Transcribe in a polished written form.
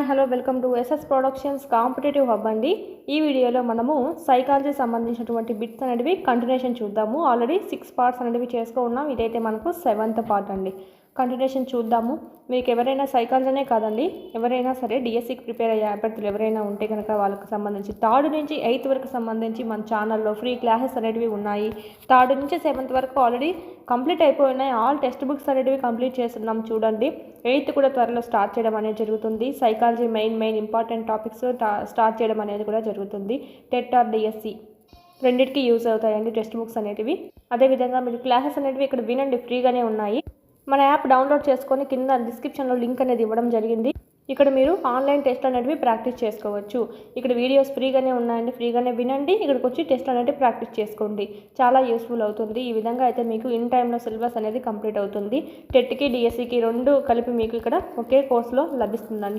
Hello welcome to SS productions competitive hub అండి. ఈ వీడియోలో మనము సైకాలజీ సంబంధించినటువంటి బిట్స్ అనేవి కంటిన్యూషన్ చూద్దాము. ఆల్రెడీ 6 పార్ట్స్ అనేవి చేసుకో ఉన్నాం. ఇదైతే మనకు 7th పార్ట్ అండి. కంటిన్యూషన్ చూద్దాము. మీకు ఎవరైనా సైకాలజీనే కాదండి, ఎవరైనా సరే డిఎస్సికి ప్రిపేర్ అయ్యే అభ్యర్థులు ఎవరైనా ఉంటే కనుక వాళ్ళకి సంబంధించి 3rd నుంచి 8th వరకు సంబంధించి మన ఛానల్లో ఫ్రీ క్లాసెస్ అనేవి ఉన్నాయి. 3rd నుంచి 7th వరకు ఆల్రెడీ కంప్లీట్ అయిపోయి ఉన్నాయి. ఆల్ టెక్స్ట్ బుక్స్ అనేవి కంప్లీట్ చేస్తున్నాం చూడండి. 8th కూడా త్వరలో స్టార్ట్ చేయడం అనేది జరుగుతుంది. Psychology main important topics start చేయడం అనేది కూడా జరుగుతుంది. టెట్ ఆర్ డిఎస్సి రెండింటికి యూజ్ అవుతాయండి టెక్స్ట్ బుక్స్ అనేటివి. అదేవిధంగా మీరు క్లాసెస్ అనేవి ఇక్కడ వినండి, ఫ్రీగానే ఉన్నాయి. మన యాప్ డౌన్లోడ్ చేసుకొని కింద డిస్క్రిప్షన్లో లింక్ అనేది ఇవ్వడం జరిగింది. ఇక్కడ మీరు ఆన్లైన్ టెస్ట్ అనేవి ప్రాక్టీస్ చేసుకోవచ్చు. ఇక్కడ వీడియోస్ ఫ్రీగానే ఉన్నాయండి, ఫ్రీగానే వినండి. ఇక్కడికి వచ్చి టెస్ట్ అనేవి ప్రాక్టీస్ చేసుకోండి, చాలా యూస్ఫుల్ అవుతుంది. ఈ విధంగా అయితే మీకు ఇన్ టైంలో సిలబస్ అనేది కంప్లీట్ అవుతుంది. టెట్కి డిఎస్సికి 2 కలిపి మీకు ఇక్కడ ఒకే కోర్సులో లభిస్తుందండి.